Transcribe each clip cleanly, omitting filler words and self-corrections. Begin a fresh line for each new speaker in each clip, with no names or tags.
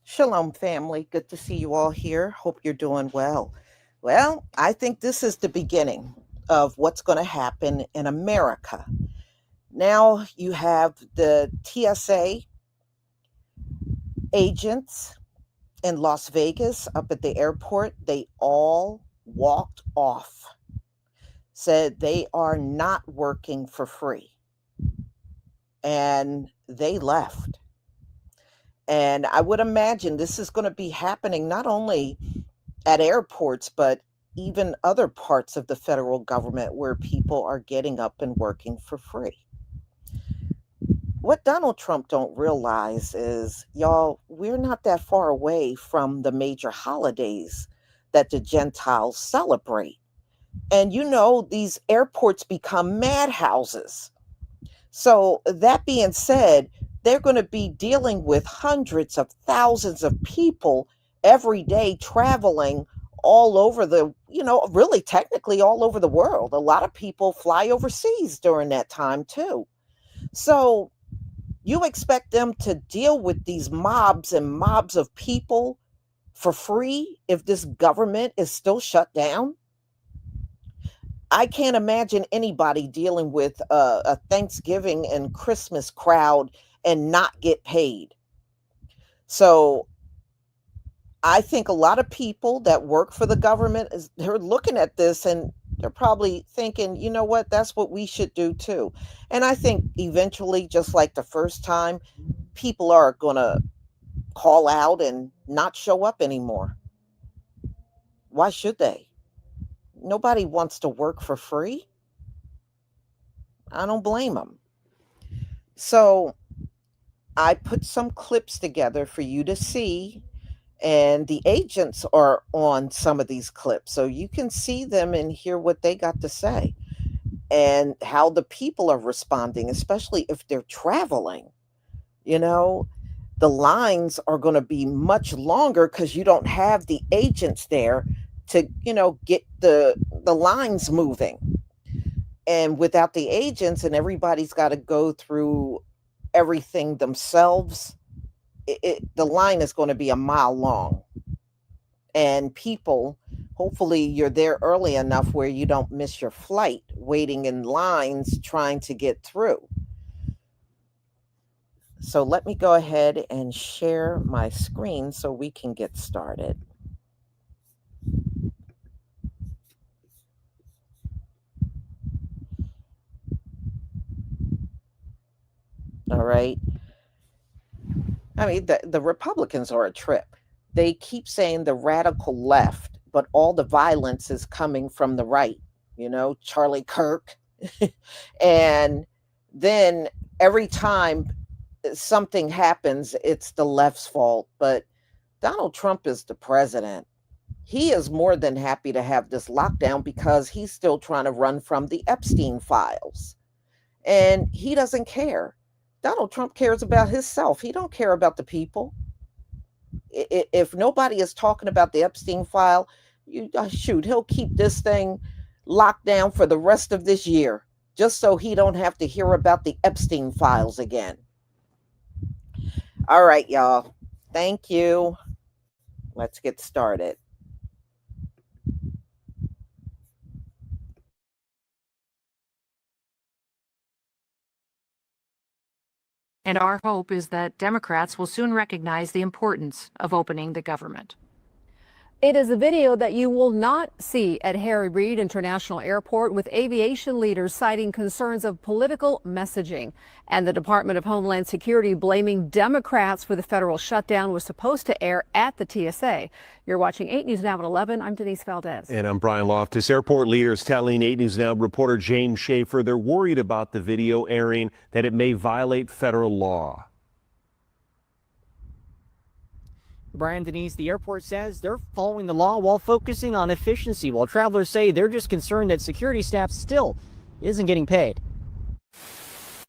Shalom, family. Good to see you all here. Hope you're doing well. Well, I think this is the beginning of what's going to happen in America. Now you have the TSA agents in Las Vegas up at the airport. They all walked off, said they are not working for free, and they left. And I would imagine this is going to be happening not only at airports, but even other parts of the federal government where people are getting up and working for free. What Donald Trump don't realize is, y'all, we're not that far away from the major holidays that the Gentiles celebrate. And these airports become madhouses. So that being said, they're going to be dealing with hundreds of thousands of people every day traveling all over really technically all over the world. A lot of people fly overseas during that time too. So you expect them to deal with these mobs and mobs of people for free if this government is still shut down? I can't imagine anybody dealing with a Thanksgiving and Christmas crowd and not get paid. So I think a lot of people that work for the government they're looking at this and they're probably thinking, you know what, that's what we should do too. And I think eventually, just like the first time, people are going to call out and not show up anymore. Why should they? Nobody wants to work for free. I don't blame them. So I put some clips together for you to see, and the agents are on some of these clips. So you can see them and hear what they got to say and how the people are responding, especially if they're traveling. You know, the lines are going to be much longer because you don't have the agents there to, get the lines moving. And without the agents and everybody's got to go through everything themselves, the line is going to be a mile long. And people, hopefully you're there early enough where you don't miss your flight waiting in lines trying to get through. So let me go ahead and share my screen so we can get started. All right. I mean, the Republicans are a trip. They keep saying the radical left, but all the violence is coming from the right, Charlie Kirk. And then every time something happens, it's the left's fault. But Donald Trump is the president. He is more than happy to have this lockdown because he's still trying to run from the Epstein files. And he doesn't care. Donald Trump cares about himself. He don't care about the people. If nobody is talking about the Epstein file, shoot, he'll keep this thing locked down for the rest of this year, just so he don't have to hear about the Epstein files again. All right, y'all. Thank you. Let's get started.
And our hope is that Democrats will soon recognize the importance of opening the government.
It is a video that you will not see at Harry Reid International Airport, with aviation leaders citing concerns of political messaging. And the Department of Homeland Security blaming Democrats for the federal shutdown was supposed to air at the TSA. You're watching 8 News Now at 11. I'm Denise Valdez.
And I'm Brian Loftus. Airport leaders telling 8 News Now reporter James Schaefer they're worried about the video airing, that it may violate federal law.
Brian, Denise, the airport says they're following the law while focusing on efficiency, while travelers say they're just concerned that security staff still isn't getting paid.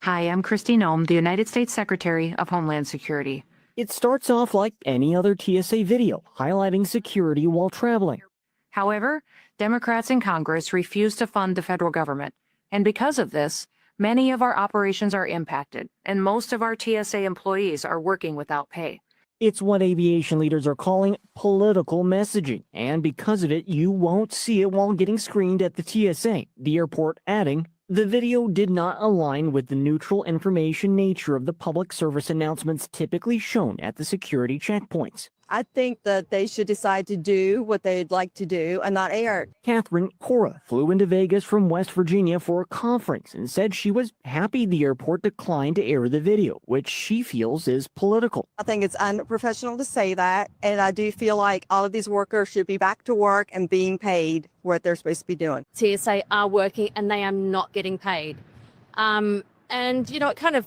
Hi, I'm Christine Ohm, the United States Secretary of Homeland Security.
It starts off like any other TSA video, highlighting security while traveling.
However, Democrats in Congress refuse to fund the federal government. And because of this, many of our operations are impacted, and most of our TSA employees are working without pay.
It's what aviation leaders are calling political messaging, and because of it, you won't see it while getting screened at the TSA, the airport adding, the video did not align with the neutral information nature of the public service announcements typically shown at the security checkpoints.
I think that they should decide to do what they'd like to do and not air it.
Catherine Cora flew into Vegas from West Virginia for a conference and said she was happy the airport declined to air the video, which she feels is political.
I think it's unprofessional to say that, and I do feel like all of these workers should be back to work and being paid what they're supposed to be doing.
TSA are working and they are not getting paid. And, it kind of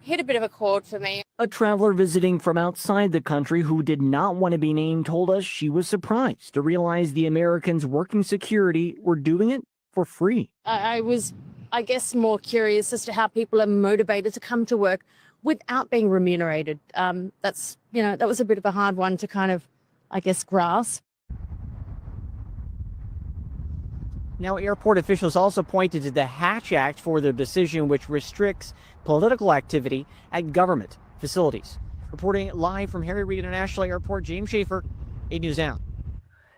hit a bit of a chord for me.
A traveler visiting from outside the country who did not want to be named told us she was surprised to realize the Americans working security were doing it for free.
I was, I guess, more curious as to how people are motivated to come to work without being remunerated. That was a bit of a hard one to kind of, I guess, grasp.
Now, airport officials also pointed to the Hatch Act for their decision, which restricts political activity at government facilities. Reporting live from Harry Reid International Airport, James Schaefer, 8 News Now.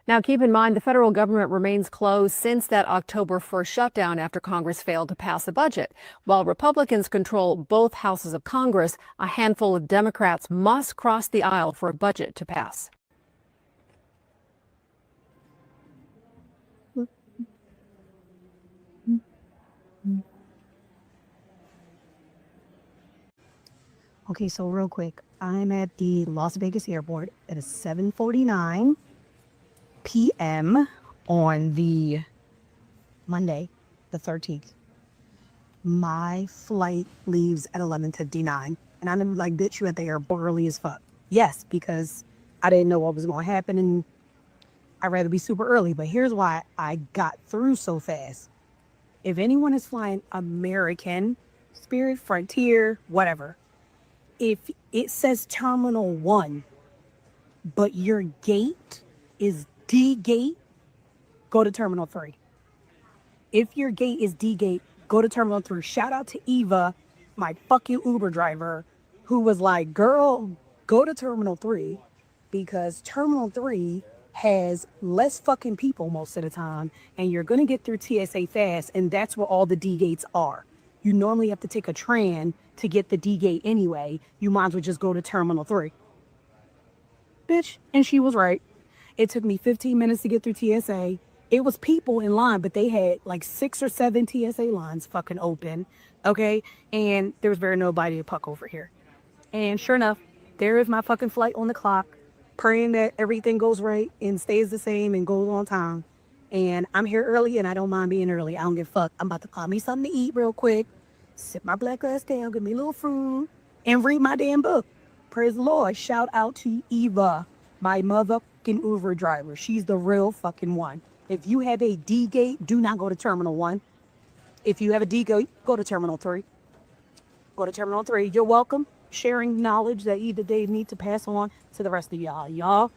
Now, keep in mind, the federal government remains closed since that October 1st shutdown after Congress failed to pass a budget. While Republicans control both houses of Congress, a handful of Democrats must cross the aisle for a budget to pass.
Okay, so real quick, I'm at the Las Vegas airport. It is 7:49 p.m. on the Monday, the 13th. My flight leaves at 11:59, and I'm like, bitch, you at the airport early as fuck. Yes, because I didn't know what was going to happen, and I'd rather be super early. But here's why I got through so fast. If anyone is flying American, Spirit, Frontier, whatever, if it says Terminal 1, but your gate is D gate, go to Terminal 3. If your gate is D gate, go to Terminal 3. Shout out to Eva, my fucking Uber driver, who was like, girl, go to Terminal 3 because Terminal 3 has less fucking people most of the time, and you're going to get through TSA fast, and that's where all the D gates are. You normally have to take a tram to get the D gate anyway. You might as well just go to Terminal 3. Bitch, and she was right. It took me 15 minutes to get through TSA. It was people in line, but they had like 6 or 7 TSA lines fucking open, okay? And there was very nobody to puck over here. And sure enough, there is my fucking flight on the clock, praying that everything goes right and stays the same and goes on time. And I'm here early, and I don't mind being early. I don't give a fuck. I'm about to call me something to eat real quick, sit my black ass down, give me a little fruit, and read my damn book. Praise the Lord. Shout out to Eva, my motherfucking Uber driver. She's the real fucking one. If you have a D gate, do not go to Terminal 1. If you have a D gate, go to Terminal 3. Go to Terminal 3. You're welcome. Sharing knowledge that either they need to pass on to the rest of y'all. Y'all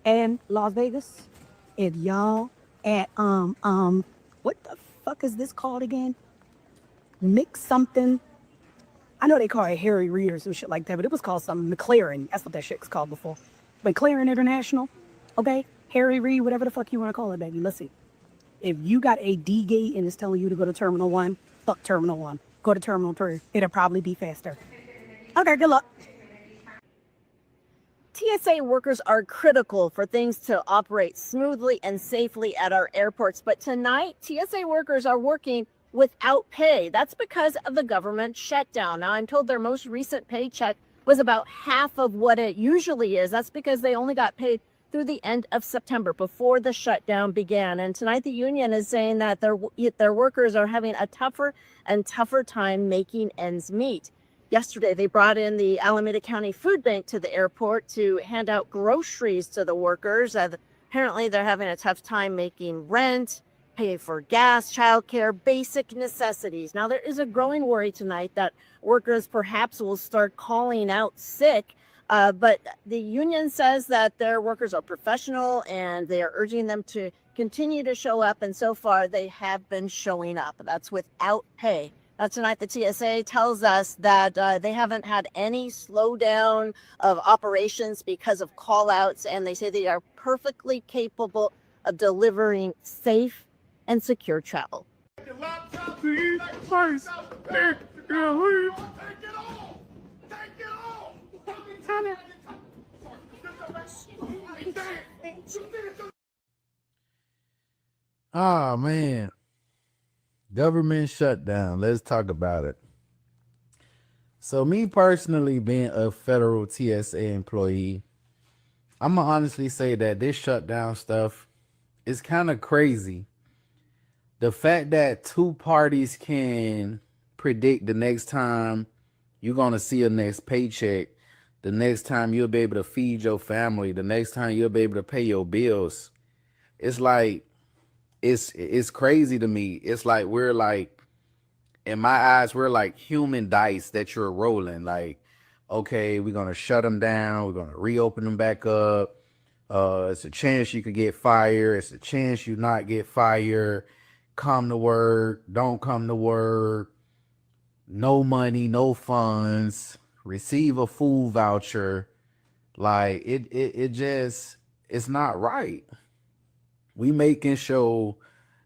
and Las Vegas. If y'all at what the fuck is this called again? Mix something. I know they call it Harry Reid or some shit like that, but it was called something McCarran. That's what that shit's called before. McCarran International. Okay? Harry Reid, whatever the fuck you want to call it, baby. Let's see. If you got a D gate and it's telling you to go to Terminal 1, fuck Terminal 1. Go to Terminal 3. It'll probably be faster. Okay, good luck.
TSA workers are critical for things to operate smoothly and safely at our airports. But tonight, TSA workers are working without pay. That's because of the government shutdown. Now, I'm told their most recent paycheck was about half of what it usually is. That's because they only got paid through the end of September, before the shutdown began. And tonight, the union is saying that their workers are having a tougher and tougher time making ends meet. Yesterday, they brought in the Alameda County Food Bank to the airport to hand out groceries to the workers. Apparently, they're having a tough time making rent, pay for gas, childcare, basic necessities. Now, there is a growing worry tonight that workers perhaps will start calling out sick. But the union says that their workers are professional and they are urging them to continue to show up. And so far, they have been showing up. That's without pay. Tonight, the TSA tells us that they haven't had any slowdown of operations because of call outs, and they say they are perfectly capable of delivering safe and secure travel.
Ah, man. Government shutdown. Let's talk about it. So me personally, being a federal TSA employee, I'm gonna honestly say that this shutdown stuff is kind of crazy. The fact that two parties can predict the next time you're gonna see a next paycheck, the next time you'll be able to feed your family, the next time you'll be able to pay your bills. It's like it's crazy to me. It's like we're like, in my eyes, we're like human dice that you're rolling. Like, okay, we're gonna shut them down, we're gonna reopen them back up. It's a chance you could get fired, it's a chance you not get fired. Come to work, don't come to work, no money, no funds, receive a food voucher. Like it just, it's not right. We making sure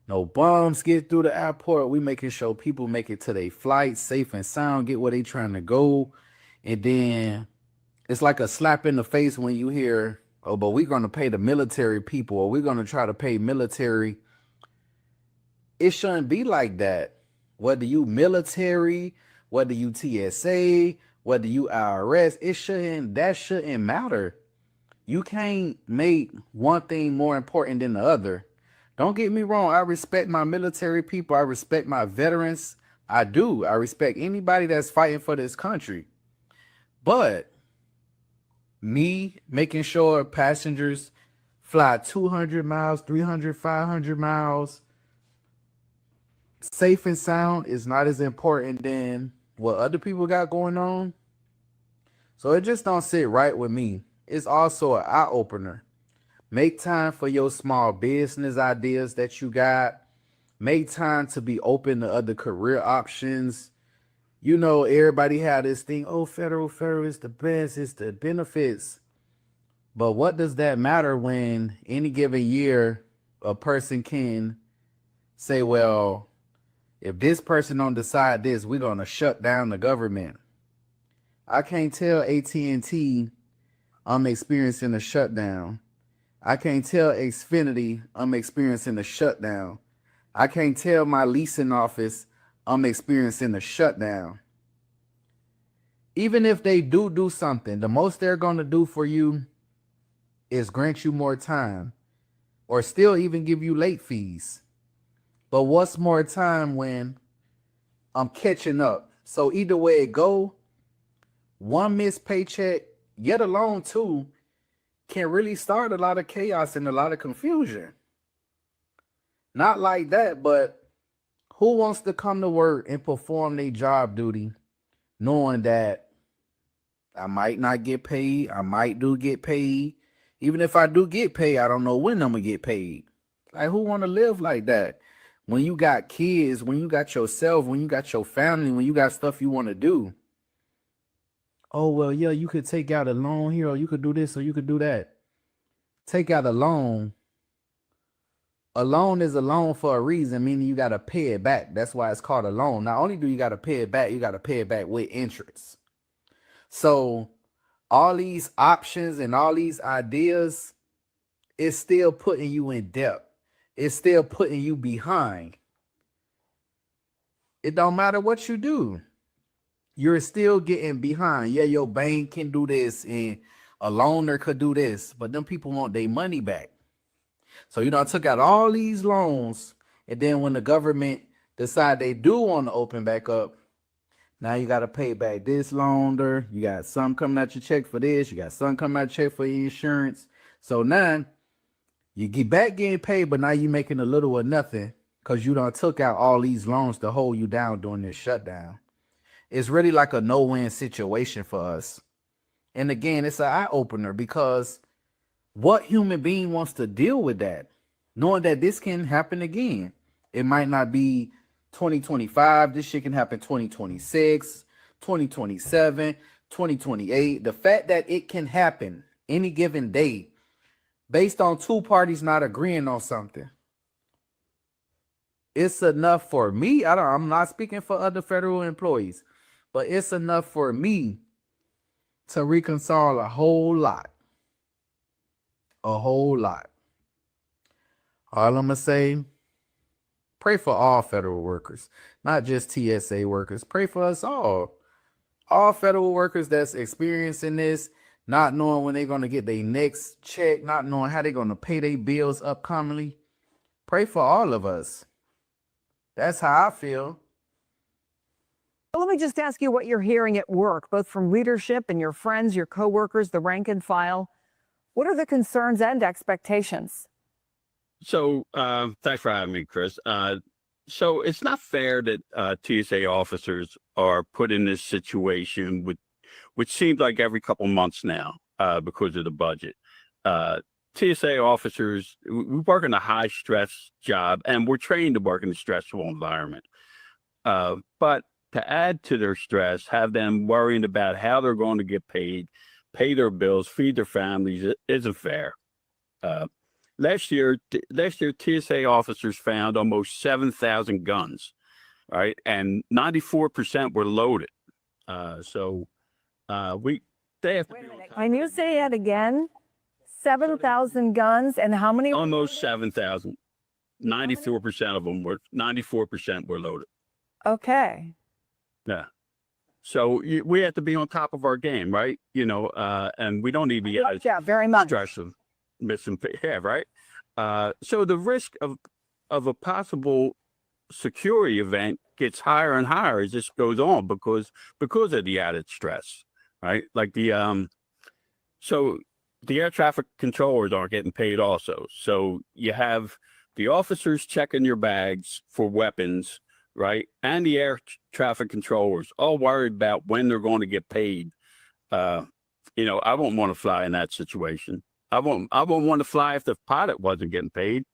no bombs get through the airport. We making sure people make it to their flight safe and sound, get where they trying to go. And then it's like a slap in the face when you hear, oh, but we're going to pay the military people, or we're going to try to pay military. It shouldn't be like that. Whether you military, whether you TSA, whether you IRS, that shouldn't matter. You can't make one thing more important than the other. Don't get me wrong. I respect my military people. I respect my veterans. I do. I respect anybody that's fighting for this country. But me making sure passengers fly 200 miles, 300, 500 miles, safe and sound is not as important than what other people got going on. So it just don't sit right with me. It's also an eye opener. Make time for your small business ideas that you got. Make time to be open to other career options. You know, everybody had this thing, oh, federal is the best, it's the benefits. But what does that matter when any given year a person can say, well, if this person don't decide this, we're going to shut down the government. I can't tell AT&T I'm experiencing a shutdown. I can't tell Xfinity I'm experiencing a shutdown. I can't tell my leasing office I'm experiencing a shutdown. Even if they do something, the most they're going to do for you is grant you more time, or still even give you late fees. But what's more time when I'm catching up? So either way it go, one missed paycheck, yet alone two, can really start a lot of chaos and a lot of confusion. Not like that, but who wants to come to work and perform their job duty knowing that I might not get paid, I might do get paid. Even if I do get paid, I don't know when I'm gonna get paid. Like, who want to live like that? When you got kids, when you got yourself, when you got your family, when you got stuff you want to do. Oh, well, yeah, you could take out a loan here, or you could do this, or you could do that. Take out a loan. A loan is a loan for a reason, meaning you got to pay it back. That's why it's called a loan. Not only do you got to pay it back, you got to pay it back with interest. So all these options and all these ideas, it's still putting you in debt. It's still putting you behind. It don't matter what you do. You're still getting behind. Yeah, your bank can do this and a loaner could do this, but them people want their money back. So you took out all these loans, and then when the government decide they do want to open back up, now you got to pay back this loaner. You got some coming out your check for this. You got some coming out your check for your insurance. So now you get back getting paid, but now you making a little or nothing because you done took out all these loans to hold you down during this shutdown. It's really like a no-win situation for us. And again, it's an eye-opener because what human being wants to deal with that? Knowing that this can happen again. It might not be 2025. This shit can happen 2026, 2027, 2028. The fact that it can happen any given day based on two parties not agreeing on something, it's enough for me. I'm not speaking for other federal employees, but it's enough for me to reconcile a whole lot. A whole lot. All I'm gonna say, pray for all federal workers, not just TSA workers. Pray for us all. All federal workers that's experiencing this, not knowing when they're gonna get their next check, not knowing how they're gonna pay their bills upcomingly. Pray for all of us. That's how I feel.
Let me just ask you what you're hearing at work, both from leadership and your friends, your coworkers, the rank and file. What are the concerns and expectations?
So thanks for having me, Chris. So it's not fair that TSA officers are put in this situation which seems like every couple months now because of the budget. TSA officers, we work in a high stress job and we're trained to work in a stressful environment. But to add to their stress, have them worrying about how they're going to get paid, pay their bills, feed their families, it isn't fair. Last year, TSA officers found almost 7,000 guns, right? And 94% were loaded. They have to
Wait
be
a minute. Can you say that again? 7,000 guns and how many?
almost 7,000. 94% of them were 94% were loaded.
Okay.
Yeah. So we have to be on top of our game, right? And we don't need to be as
Yeah, very much.
stress of missing, yeah, right? So the risk of a possible security event gets higher and higher as this goes on because of the added stress, right? Like so the air traffic controllers aren't getting paid also. So you have the officers checking your bags for weapons, right? And the air traffic controllers all worried about when they're going to get paid. I won't want to fly in that situation. I won't want to fly if the pilot wasn't getting paid.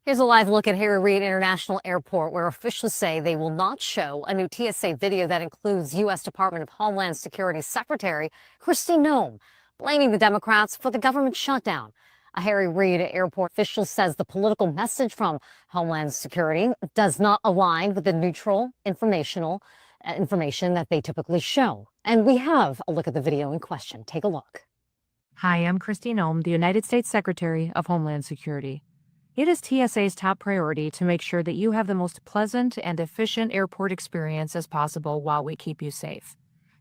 Here's a live look at Harry Reid International Airport, where officials say they will not show a new TSA video that includes U.S. Department of Homeland Security Secretary Kristi Noem blaming the Democrats for the government shutdown. A Harry Reid Airport official says the political message from Homeland Security does not align with the neutral information that they typically show. And we have a look at the video in question. Take a look.
Hi, I'm Kristi Noem, the United States Secretary of Homeland Security. It is TSA's top priority to make sure that you have the most pleasant and efficient airport experience as possible while we keep you safe.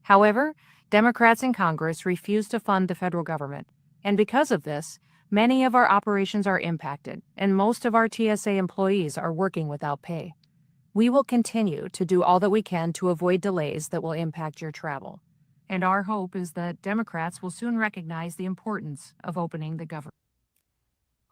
However, Democrats in Congress refuse to fund the federal government, and because of this, many of our operations are impacted, and most of our TSA employees are working without pay. We will continue to do all that we can to avoid delays that will impact your travel. And our hope is that Democrats will soon recognize the importance of opening the government.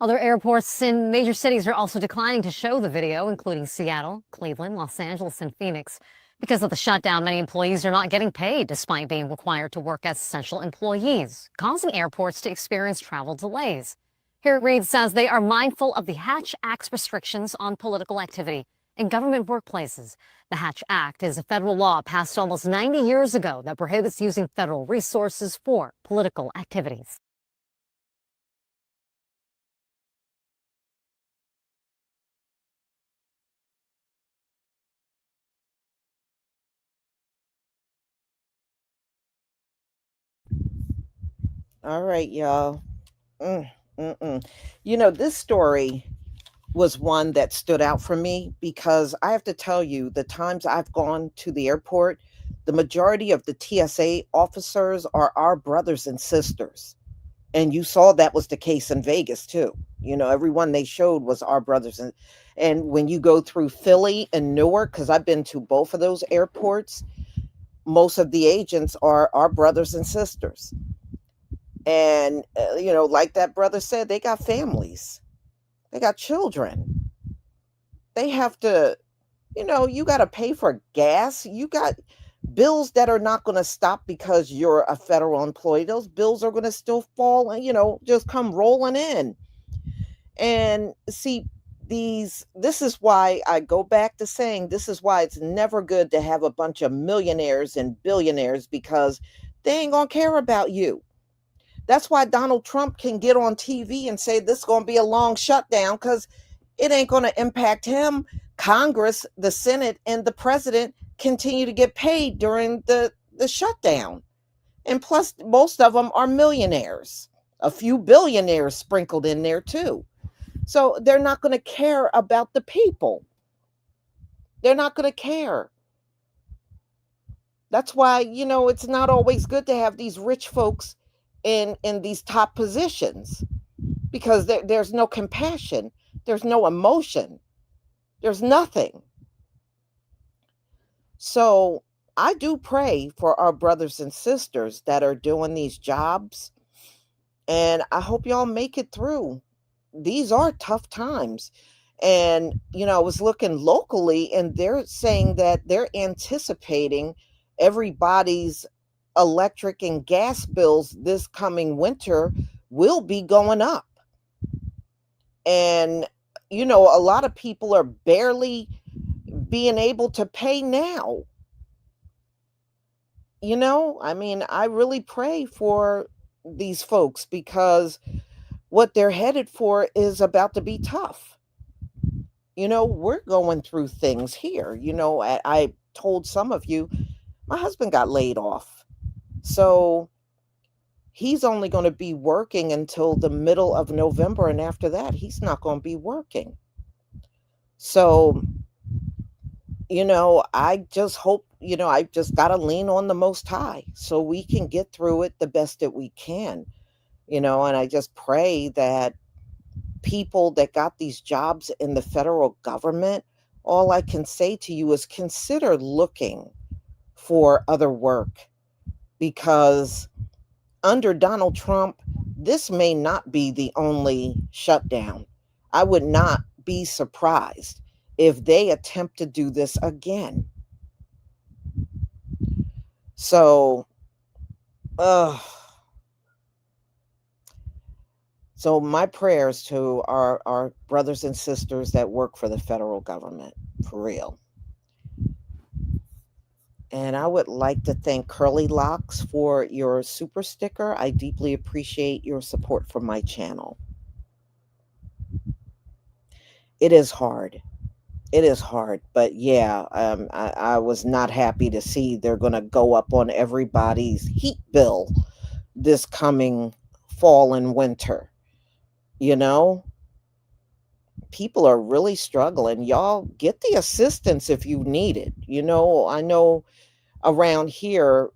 Other airports in major cities are also declining to show the video, including Seattle, Cleveland, Los Angeles, and Phoenix. Because of the shutdown, many employees are not getting paid despite being required to work as essential employees, causing airports to experience travel delays. Harry Reid says they are mindful of the Hatch Act's restrictions on political activity in government workplaces. The Hatch Act is a federal law passed almost 90 years ago that prohibits using federal resources for political activities.
All right, y'all. This story was one that stood out for me because I have to tell you, the times I've gone to the airport, the majority of the TSA officers are our brothers and sisters. And you saw that was the case in Vegas too. Everyone they showed was our brothers. And when you go through Philly and Newark, because I've been to both of those airports, most of the agents are our brothers and sisters. And, like that brother said, they got families. They got children. They have to, you got to pay for gas. You got bills that are not going to stop because you're a federal employee. Those bills are going to still fall and, just come rolling in. And see, this is why I go back to saying this is why it's never good to have a bunch of millionaires and billionaires, because they ain't gonna care about you. That's why Donald Trump can get on TV and say this is going to be a long shutdown, because it ain't going to impact him. Congress, the Senate, and the president continue to get paid during the shutdown. And plus, most of them are millionaires, a few billionaires sprinkled in there too. So they're not going to care about the people. They're not going to care. That's why, it's not always good to have these rich folks in these top positions, because there's no compassion, there's no emotion, there's nothing. So I do pray for our brothers and sisters that are doing these jobs, and I hope y'all make it through. These are tough times. And, I was looking locally, and they're saying that they're anticipating everybody's electric and gas bills this coming winter will be going up. And, a lot of people are barely being able to pay now. I really pray for these folks, because what they're headed for is about to be tough. We're going through things here. I told some of you, my husband got laid off. So he's only going to be working until the middle of November. And after that, he's not going to be working. So, I just hope, I just got to lean on the Most High so we can get through it the best that we can, and I just pray that people that got these jobs in the federal government, all I can say to you is consider looking for other work, because under Donald Trump, this may not be the only shutdown. I would not be surprised if they attempt to do this again. So, so my prayers to our brothers and sisters that work for the federal government, for real. And I would like to thank Curly Locks for your super sticker. I deeply appreciate your support for my channel. It is hard. It is hard. But yeah, I was not happy to see they're going to go up on everybody's heat bill this coming fall and winter. People are really struggling. Y'all get the assistance if you need it. I know around here,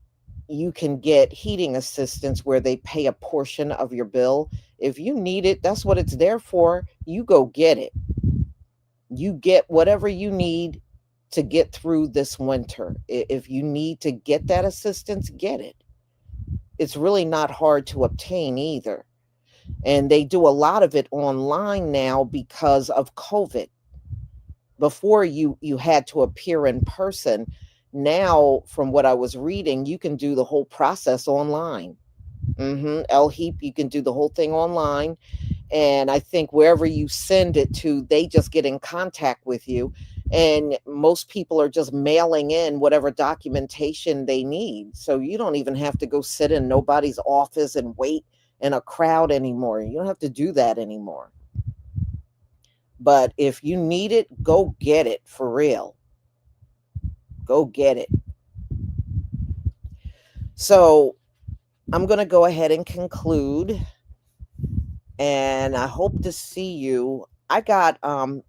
you can get heating assistance where they pay a portion of your bill. If you need it, that's what it's there for. You go get it. You get whatever you need to get through this winter. If you need to get that assistance, get it. It's really not hard to obtain either. And they do a lot of it online now because of COVID. Before you had to appear in person. Now, from what I was reading, you can do the whole process online. L-Heap, you can do the whole thing online. And I think wherever you send it to, they just get in contact with you. And most people are just mailing in whatever documentation they need. So you don't even have to go sit in nobody's office and wait in a crowd anymore. You don't have to do that anymore. But if you need it, go get it, for real. Go get it. So I'm going to go ahead and conclude. And I hope to see you. I got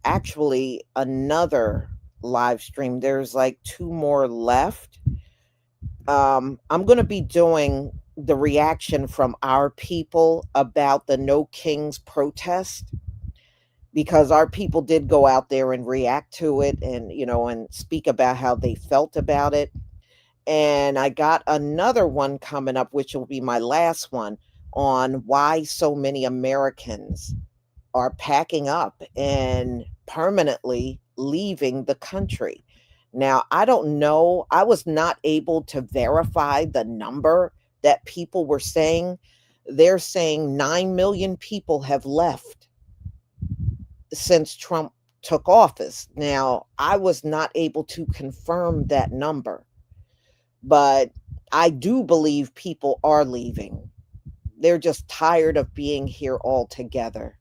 actually another live stream. There's like 2 more left. I'm going to be doing the reaction from our people about the No Kings protest, because our people did go out there and react to it and, and speak about how they felt about it. And I got another one coming up, which will be my last one, on why so many Americans are packing up and permanently leaving the country. Now, I don't know. I was not able to verify the number that people were saying. They're saying 9 million people have left. since Trump took office. Now, I was not able to confirm that number, but I do believe people are leaving. They're just tired of being here all together.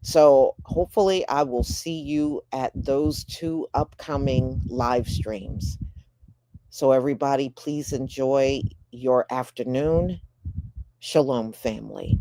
So hopefully I will see you at those 2 upcoming live streams. So everybody, please enjoy your afternoon. Shalom, family.